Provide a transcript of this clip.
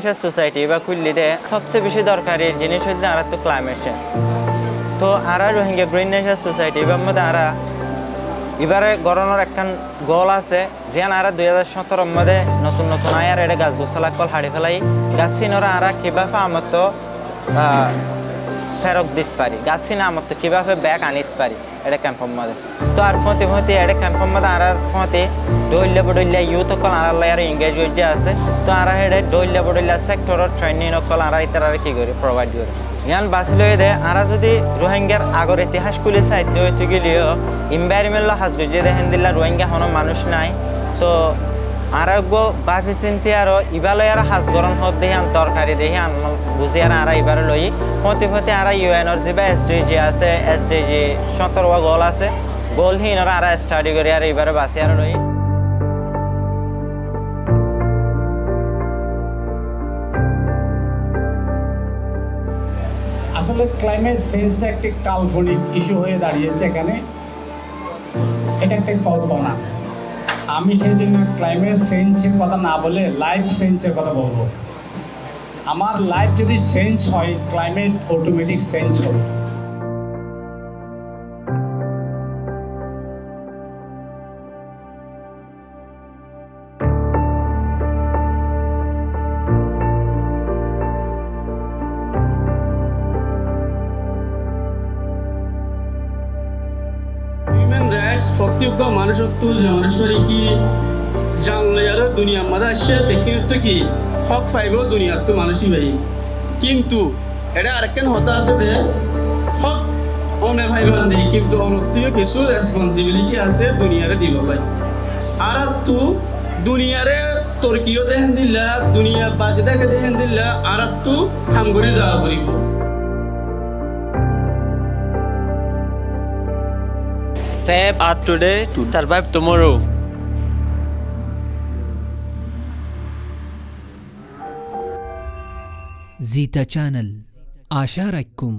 নেশার সোসাইটি বা খুললিতে সবচেয়ে বেশি দরকারি জিনিস হচ্ছে আর তো ক্লাইমেট চেঞ্জ। তো আর রোহিঙ্গা গ্রিন নেশার সোসাইটি এবার মধ্যে আর এবারে গড়নের একখান গোল আছে যেন আর 2017 মধ্যে নতুন নতুন আয়ার এটা গাছ গোছালা কল হাড়ি ফেলাই গাছ চিনরা আর কিভাবে আমার তো ফেরত দিতে পারি, গাছ চিনে আমার তো কীভাবে ব্যাগ আনিতে পারি এটা ক্যাম্পের মধ্যে। তো আর ফতে ফতে এটা ক্যাম্পের মধ্যে আর ফতে ডইল্লা বডইল্লা ইউথ অকল আর আর এঙ্গেজ হয়ে আছে। তো আর হেডে ডইল্লা বডইল্লা সেক্টরের ট্রেনিং অকল আর ইতার আর কি করে প্রোভাইড করে ইয়ান বাঁচিল দে। আর যদি রোহিঙ্গার আগর ইতিহাস খুলে সাহিত্য হইতে গেলেও এনভায়রনমেন্ট হাজ গিয়ে দেখেন দিল্লা রোহিঙ্গা কোনো মানুষ নাই। তো আরোগ্য বাফি চিন্তি আরও ইবালয় আর হাজ গরম হত দেখি আন তরকারি দেখি আন বুঝি আর এবারে লই ফতে ফতে আর ইউএনর যে বা এসডিজি আছে, এসডিজি 17 গোল আছে, গোলহীন আর স্টাডি করে আর এবারে বাঁচি আর লই। আসলে ক্লাইমেট চেঞ্জটা একটি কাল্পনিক ইস্যু হয়ে দাঁড়িয়েছে এখানে, এটা একটা কল্পনা। আমি সেই জন্য ক্লাইমেট চেঞ্জের কথা না বলে লাইফ চেঞ্জের কথা বলবো। আমার লাইফ যদি চেঞ্জ হয়, ক্লাইমেট অটোমেটিক চেঞ্জ হবে। প্রত্যেক মানুষত্ব মানুষের কি জানলে আর দুনিয়ার মাঝে আসছে ব্যক্তিত্ব কি হক পাইব দুনিয়ার তো মানুষই ভাই। কিন্তু এটা আরেকখান হতা আছে যে হক অনে ভাইবান দেই, কিন্তু অনত্তীয় কিছু রেসপন্সিবিলিটি আছে দুনিয়ারে দিব ভাই। আর তো দুনিয়ারে তর্কিও দেখেন দিলা, দুনিয়ার বাসে দেখে দেখেন দিলা, আর তো হাম করে যাওয়া করিব। Save art today to survive tomorrow. زيتا channel आशा रखूं।